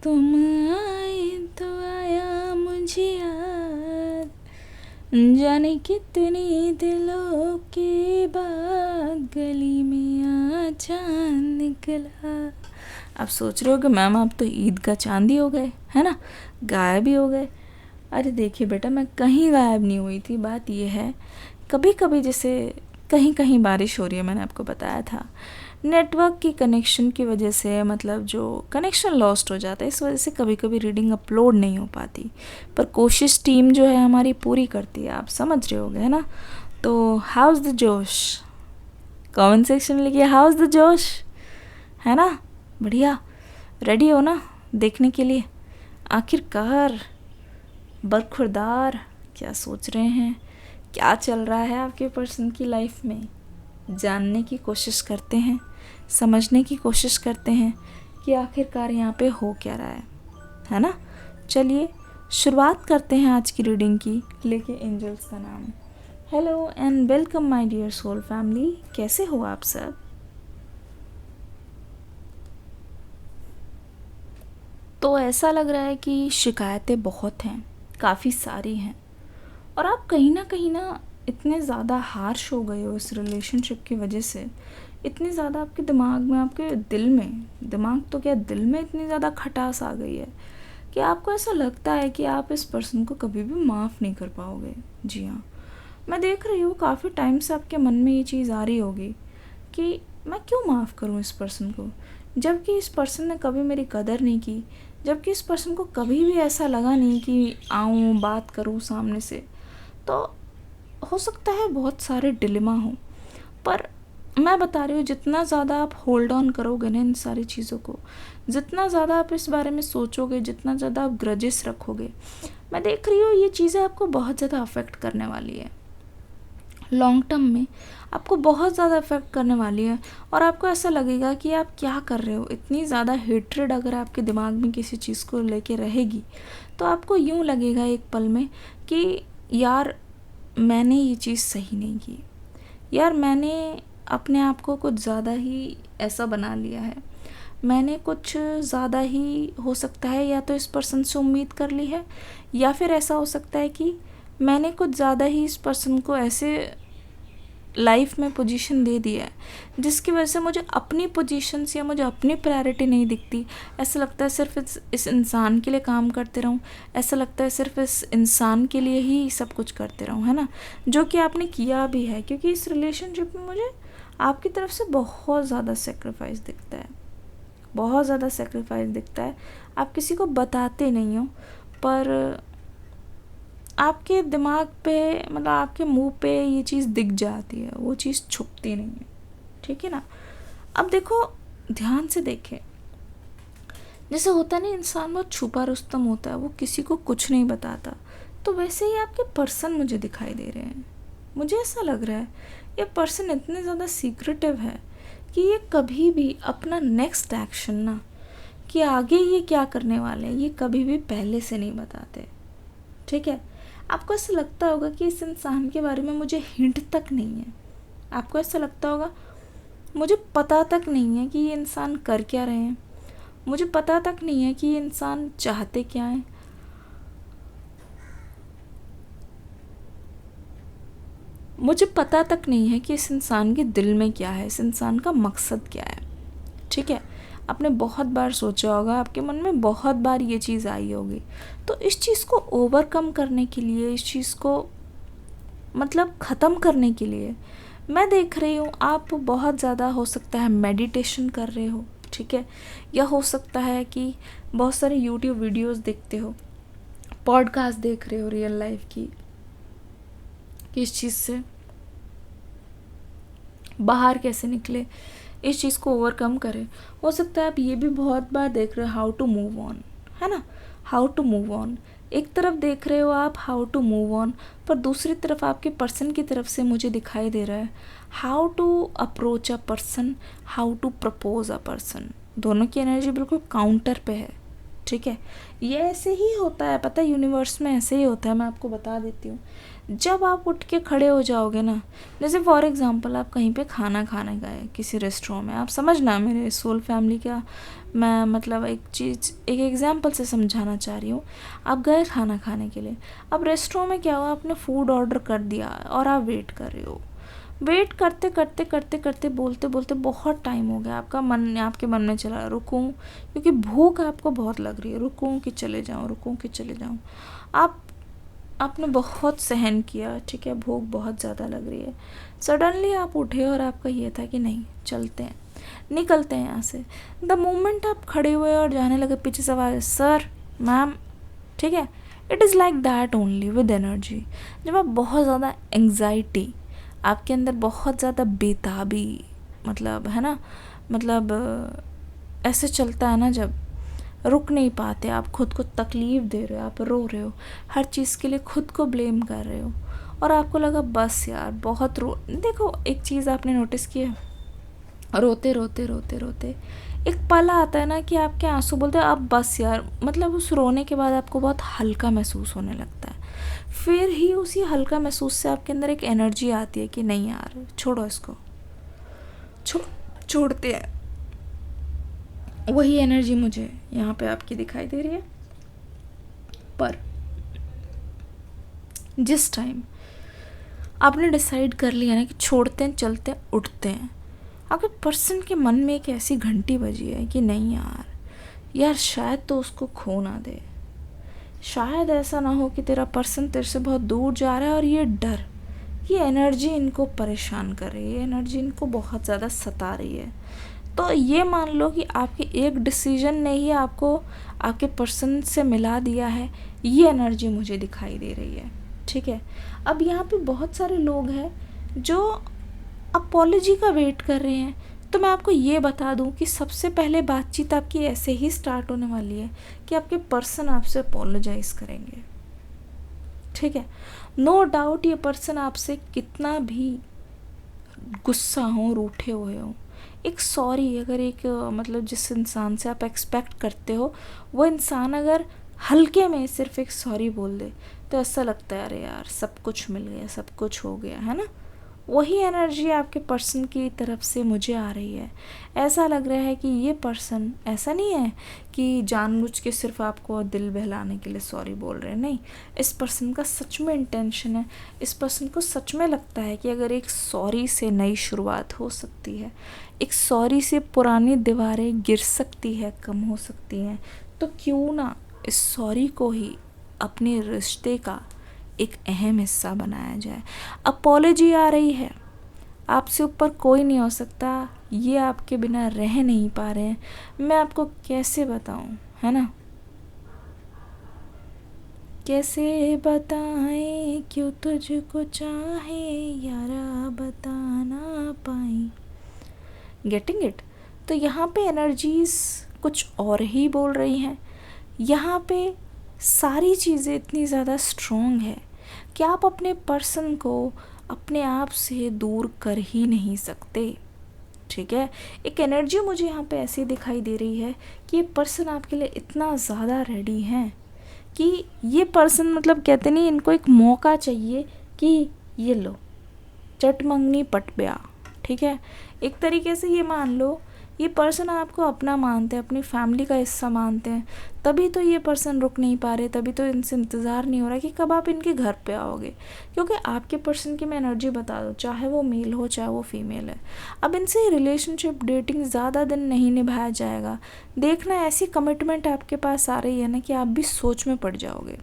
तुम आए तो आया मुझे याद, जाने कितनी दिलों के बाद गली में आ चांद निकला। आप सोच रहे हो कि मैम आप तो ईद का चांद ही हो गए, है ना, गायब ही हो गए। अरे देखिए बेटा, मैं कहीं गायब नहीं हुई थी। बात ये है, कभी कभी जैसे कहीं कहीं बारिश हो रही है, मैंने आपको बताया था, नेटवर्क की कनेक्शन की वजह से, मतलब जो कनेक्शन लॉस्ट हो जाता है, इस वजह से कभी कभी रीडिंग अपलोड नहीं हो पाती। पर कोशिश टीम जो है हमारी पूरी करती है, आप समझ रहे होगे, है ना। तो हाउस द जोश, कमेंट सेक्शन में लिखिए हाउस द जोश, है ना। बढ़िया, रेडी हो ना देखने के लिए। आखिरकार बरखुरदार क्या सोच रहे हैं, क्या चल रहा है आपके पर्सन की लाइफ में, जानने की कोशिश करते हैं, समझने की कोशिश करते हैं कि आखिरकार यहाँ पे हो क्या रहा है ना। चलिए शुरुआत करते हैं आज की रीडिंग की, लेके एंजल्स का नाम। Hello and welcome my dear soul family, कैसे हो आप सब। तो ऐसा लग रहा है कि शिकायतें बहुत हैं, काफ़ी सारी हैं, और आप कहीं ना इतने ज़्यादा हार्श हो गए हो इस रिलेशनशिप की वजह से, इतनी ज़्यादा आपके दिमाग में, आपके दिल में, दिमाग तो क्या दिल में इतनी ज़्यादा खटास आ गई है कि आपको ऐसा लगता है कि आप इस पर्सन को कभी भी माफ़ नहीं कर पाओगे। जी हाँ, मैं देख रही हूँ काफ़ी टाइम से आपके मन में ये चीज़ आ रही होगी कि मैं क्यों माफ़ करूँ इस पर्सन को, जबकि इस पर्सन ने कभी मेरी कदर नहीं की, जबकि इस पर्सन को कभी भी ऐसा लगा नहीं कि आऊँ बात करूँ सामने से। तो हो सकता है बहुत सारे डिलेमा हो, पर मैं बता रही हूँ जितना ज़्यादा आप होल्ड ऑन करोगे ना इन सारी चीज़ों को, जितना ज़्यादा आप इस बारे में सोचोगे, जितना ज़्यादा आप ग्रजेस रखोगे, मैं देख रही हूँ ये चीज़ें आपको बहुत ज़्यादा अफेक्ट करने वाली है। लॉन्ग टर्म में आपको बहुत ज़्यादा अफेक्ट करने वाली है, और आपको ऐसा लगेगा कि आप क्या कर रहे हो। इतनी ज़्यादा हेट्रेड अगर आपके दिमाग में किसी चीज़ को लेके रहेगी, तो आपको यूँ लगेगा एक पल में कि यार मैंने ये चीज़ सही नहीं की, यार मैंने अपने आप को कुछ ज़्यादा ही ऐसा बना लिया है, मैंने कुछ ज़्यादा ही हो सकता है या तो इस पर्सन से उम्मीद कर ली है, या फिर ऐसा हो सकता है कि मैंने कुछ ज़्यादा ही इस पर्सन को ऐसे लाइफ में पोजीशन दे दिया है जिसकी वजह से मुझे अपनी पोजीशंस या मुझे अपनी प्रायोरिटी नहीं दिखती। ऐसा लगता है सिर्फ इस इंसान के लिए काम करते रहूं, ऐसा लगता है सिर्फ इस इंसान के लिए ही सब कुछ करते रहूं, है ना, जो कि आपने किया भी है, क्योंकि इस रिलेशनशिप में मुझे आपकी तरफ से बहुत ज़्यादा सेक्रीफाइस दिखता है, बहुत ज़्यादा सेक्रीफाइस दिखता है। आप किसी को बताते नहीं हो, पर आपके दिमाग पे, मतलब आपके मुंह पे ये चीज़ दिख जाती है, वो चीज़ छुपती नहीं है, ठीक है ना। अब देखो, ध्यान से देखें, जैसे होता नहीं, इंसान बहुत छुपा रुस्तम होता है, वो किसी को कुछ नहीं बताता, तो वैसे ही आपके पर्सन मुझे दिखाई दे रहे हैं। मुझे ऐसा लग रहा है ये पर्सन इतने ज़्यादा सीक्रेटिव है कि ये कभी भी अपना नेक्स्ट एक्शन ना, कि आगे ये क्या करने वाले हैं, ये कभी भी पहले से नहीं बताते, ठीक है। आपको ऐसा लगता होगा कि इस इंसान के बारे में मुझे हिंट तक नहीं है, आपको ऐसा लगता होगा मुझे पता तक नहीं है कि ये इंसान कर क्या रहे हैं, मुझे पता तक नहीं है कि ये इंसान चाहते क्या हैं, मुझे पता तक नहीं है कि इस इंसान के दिल में क्या है, इस इंसान का मकसद क्या है, ठीक है। आपने बहुत बार सोचा होगा, आपके मन में बहुत बार ये चीज़ आई होगी। तो इस चीज़ को ओवरकम करने के लिए, इस चीज़ को मतलब ख़त्म करने के लिए, मैं देख रही हूँ आप बहुत ज़्यादा, हो सकता है मेडिटेशन कर रहे हो, ठीक है, या हो सकता है कि बहुत सारे यूट्यूब वीडियोस देखते हो, पॉडकास्ट देख रहे हो रियल लाइफ की, कि इस चीज़ से बाहर कैसे निकले, इस चीज़ को ओवरकम करें। हो सकता है आप ये भी बहुत बार देख रहे हो हाउ टू मूव ऑन, है ना, हाउ टू मूव ऑन। एक तरफ देख रहे हो आप हाउ टू मूव ऑन, पर दूसरी तरफ आपके पर्सन की तरफ से मुझे दिखाई दे रहा है how to approach a person, how to propose a person. दोनों की एनर्जी बिल्कुल काउंटर पे है, ठीक है, ये ऐसे ही होता है, पता है यूनिवर्स में ऐसे ही होता है। मैं आपको बता देती हूँ, जब आप उठ के खड़े हो जाओगे ना, जैसे फॉर एग्जांपल आप कहीं पे खाना खाने गए किसी रेस्टोरेंट में, आप समझना मेरे सोल फैमिली का मैं मतलब एक चीज़ एक एग्जांपल से समझाना चाह रही हूँ। आप गए खाना खाने के लिए, अब रेस्टोरेंट में क्या हुआ, आपने फूड ऑर्डर कर दिया और आप वेट कर रहे हो। वेट करते करते करते करते बोलते बोलते बहुत टाइम हो गया, आपके मन में चला रुकूं, क्योंकि भूख आपको बहुत लग रही है, रुकूं कि चले जाऊं, रुकूं कि चले जाऊं। आपने बहुत सहन किया, ठीक है, भूख बहुत ज़्यादा लग रही है। सडनली आप उठे और आपका ये था कि नहीं चलते हैं, निकलते हैं यहाँ से। द मोमेंट आप खड़े हुए और जाने लगे, पीछे से आवाज़ सर मैम, ठीक है, it is like that only with energy. जब आप बहुत ज़्यादा एंग्जाइटी, आपके अंदर बहुत ज़्यादा बेताबी, मतलब है ना, मतलब ऐसे चलता है ना, जब रुक नहीं पाते, आप खुद को तकलीफ़ दे रहे हो, आप रो रहे हो, हर चीज़ के लिए खुद को ब्लेम कर रहे हो, और आपको लगा बस यार बहुत देखो एक चीज़ आपने नोटिस की है, रोते रोते रोते रोते एक पल आता है ना कि आपके आंसू बोलते हैं अब बस यार, मतलब उस रोने के बाद आपको बहुत हल्का महसूस होने लगता है। फिर ही उसी हल्का महसूस से आपके अंदर एक एनर्जी आती है कि नहीं यार छोड़ो इसको, छोड़ते हैं। वही एनर्जी मुझे यहाँ पे आपकी दिखाई दे रही है। पर जिस टाइम आपने डिसाइड कर लिया ना कि छोड़ते हैं, चलते हैं, उठते हैं, आपके पर्सन के मन में एक ऐसी घंटी बजी है कि नहीं यार शायद तो उसको खो ना दे, शायद ऐसा ना हो कि तेरा पर्सन तेरे से बहुत दूर जा रहा है और ये डर, ये एनर्जी इनको परेशान कर रही है, ये एनर्जी इनको बहुत ज़्यादा सता रही है। तो ये मान लो कि आपके एक डिसीजन ने ही आपको आपके पर्सन से मिला दिया है, ये एनर्जी मुझे दिखाई दे रही है, ठीक है। अब यहाँ पे बहुत सारे लोग हैं जो अपॉलॉजी का वेट कर रहे हैं, तो मैं आपको ये बता दूं कि सबसे पहले बातचीत आपकी ऐसे ही स्टार्ट होने वाली है कि आपके पर्सन आपसे अपोलोजाइज करेंगे, ठीक है। नो डाउट ये पर्सन आपसे कितना भी गुस्सा हो, रूठे हुए हो, एक सॉरी अगर एक मतलब जिस इंसान से आप एक्सपेक्ट करते हो वो इंसान अगर हल्के में सिर्फ एक सॉरी बोल दे तो ऐसा लगता है अरे यार सब कुछ मिल गया, सब कुछ हो गया, है ना। वही एनर्जी आपके पर्सन की तरफ से मुझे आ रही है। ऐसा लग रहा है कि ये पर्सन ऐसा नहीं है कि जानबूझ के सिर्फ आपको दिल बहलाने के लिए सॉरी बोल रहे हैं, नहीं, इस पर्सन का सच में इंटेंशन है। इस पर्सन को सच में लगता है कि अगर एक सॉरी से नई शुरुआत हो सकती है, एक सॉरी से पुरानी दीवारें गिर सकती है, कम हो सकती हैं, तो क्यों ना इस सॉरी को ही अपने रिश्ते का एक अहम हिस्सा बनाया जाए। अपॉलॉजी आ रही है, आपसे ऊपर कोई नहीं हो सकता, ये आपके बिना रह नहीं पा रहे हैं, मैं आपको कैसे बताऊं, है ना, कैसे बताएं क्यों तुझको चाहे यारा बता ना पाई, गेटिंग इट। तो यहाँ पे एनर्जीज कुछ और ही बोल रही हैं, यहाँ पे सारी चीज़ें इतनी ज़्यादा स्ट्रॉन्ग है कि आप अपने पर्सन को अपने आप से दूर कर ही नहीं सकते, ठीक है। एक एनर्जी मुझे यहाँ पे ऐसी दिखाई दे रही है कि ये पर्सन आपके लिए इतना ज़्यादा रेडी है कि ये पर्सन मतलब कहते नहीं, इनको एक मौका चाहिए कि ये लो चट मंगनी पट ब्याह, ठीक है। एक तरीके से ये मान लो ये पर्सन आपको अपना मानते हैं, अपनी फैमिली का हिस्सा मानते हैं, तभी तो ये पर्सन रुक नहीं पा रहे, तभी तो इनसे इंतज़ार नहीं हो रहा कि कब आप इनके घर पे आओगे, क्योंकि आपके पर्सन की मैं एनर्जी बता दूँ, चाहे वो मेल हो चाहे वो फीमेल है, अब इनसे रिलेशनशिप डेटिंग ज़्यादा दिन नहीं निभाया जाएगा। देखना ऐसी कमिटमेंट आपके पास आ रही है ना कि आप भी सोच में पड़ जाओगे,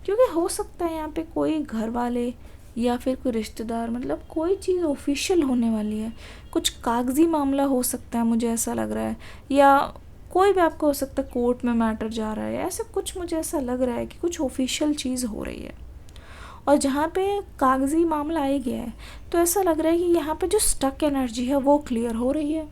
क्योंकि हो सकता है यहाँ पे कोई घर वाले या फिर कोई रिश्तेदार, मतलब कोई चीज़ ऑफिशियल होने वाली है, कुछ कागजी मामला हो सकता है, मुझे ऐसा लग रहा है, या कोई भी आपको हो सकता है कोर्ट में मैटर जा रहा है, ऐसा कुछ मुझे ऐसा लग रहा है कि कुछ ऑफिशियल चीज़ हो रही है। और जहाँ पे कागजी मामला आ गया है तो ऐसा लग रहा है कि यहाँ पे जो स्टक एनर्जी है वो क्लियर हो रही है,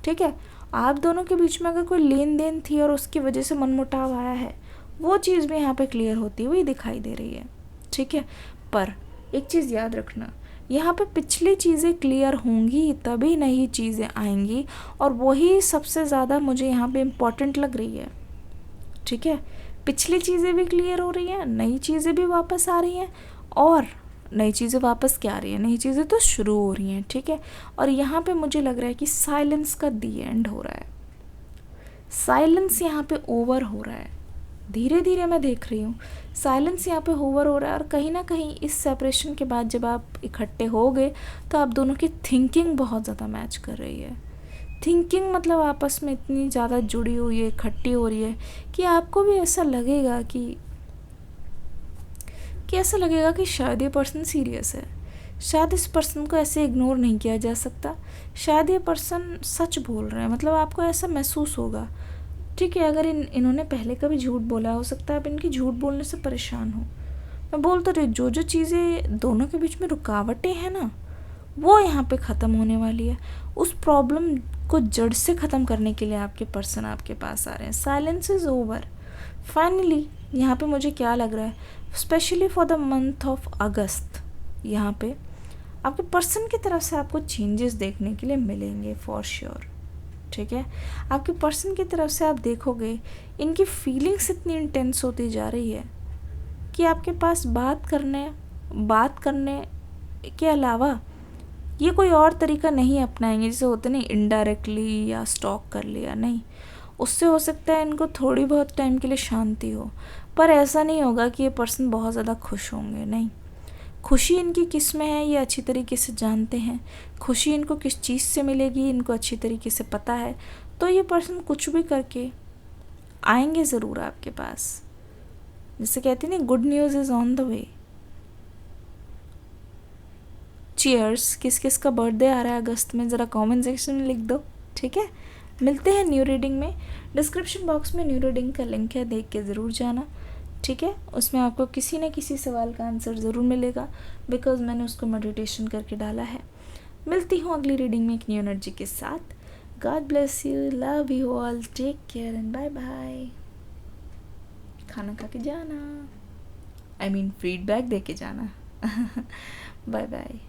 ठीक है। आप दोनों के बीच में अगर कोई लेन देन थी और उसकी वजह से मनमुटाव आया है, वो चीज़ भी यहाँ पे क्लियर होती हुई दिखाई दे रही है, ठीक है। पर एक चीज़ याद रखना, यहाँ पे पिछली चीज़ें क्लियर होंगी तभी नई चीज़ें आएंगी, और वही सबसे ज़्यादा मुझे यहाँ पे इम्पॉर्टेंट लग रही है, ठीक है, पिछली चीज़ें भी क्लियर हो रही हैं, नई चीज़ें भी वापस आ रही हैं, और नई चीज़ें वापस क्या आ रही हैं, नई चीज़ें तो शुरू हो रही हैं। ठीक है, और यहाँ पे मुझे लग रहा है कि साइलेंस का दी एंड हो रहा है, साइलेंस यहाँ पे ओवर हो रहा है, धीरे धीरे मैं देख रही हूँ साइलेंस यहाँ पे ओवर हो रहा है। और कहीं ना कहीं इस सेपरेशन के बाद जब आप इकट्ठे हो गए तो आप दोनों की थिंकिंग बहुत ज़्यादा मैच कर रही है। थिंकिंग मतलब आपस में इतनी ज़्यादा जुड़ी हुई है, इकट्ठी हो रही है कि आपको भी ऐसा लगेगा कि ऐसा लगेगा कि शायद ये पर्सन सीरियस है, शायद इस पर्सन को ऐसे इग्नोर नहीं किया जा सकता, शायद ये पर्सन सच बोल रहे हैं, मतलब आपको ऐसा महसूस होगा। ठीक है, अगर इन्होंने पहले कभी झूठ बोला, हो सकता है आप इनकी झूठ बोलने से परेशान हो। मैं बोल तो रही, जो जो चीज़ें दोनों के बीच में रुकावटें हैं ना, वो यहाँ पे ख़त्म होने वाली है। उस प्रॉब्लम को जड़ से ख़त्म करने के लिए आपके पर्सन आपके पास आ रहे हैं। Silence is over finally. यहाँ पे मुझे क्या लग रहा है, specially for the month of अगस्त, यहाँ पे आपके पर्सन की तरफ से आपको चेंजेस देखने के लिए मिलेंगे फॉर श्योर। ठीक है, आपके पर्सन की तरफ से आप देखोगे इनकी फीलिंग्स इतनी इंटेंस होती जा रही है कि आपके पास बात करने के अलावा ये कोई और तरीका नहीं अपनाएंगे, जैसे होते नहीं इनडायरेक्टली या स्टॉक कर लिया, नहीं। उससे हो सकता है इनको थोड़ी बहुत टाइम के लिए शांति हो, पर ऐसा नहीं होगा कि ये पर्सन बहुत ज़्यादा खुश होंगे, नहीं। खुशी इनकी किस में है ये अच्छी तरीके से जानते हैं, खुशी इनको किस चीज़ से मिलेगी इनको अच्छी तरीके से पता है। तो ये पर्सन कुछ भी करके आएंगे ज़रूर आपके पास। जैसे कहते हैं ना, good news is on the way. Cheers. किस किस का बर्थडे आ रहा है अगस्त में, ज़रा कमेंट सेक्शन में लिख दो। ठीक है, मिलते हैं न्यू रीडिंग में। डिस्क्रिप्शन बॉक्स में न्यू रीडिंग का लिंक है, देख के ज़रूर जाना। ठीक है, उसमें आपको किसी न किसी सवाल का आंसर ज़रूर मिलेगा, बिकॉज मैंने उसको मेडिटेशन करके डाला है। मिलती हूँ अगली रीडिंग में एक न्यू एनर्जी के साथ। God bless you, love you all, take care and bye bye. खाना खा के जाना, I mean फीडबैक दे के जाना। Bye bye.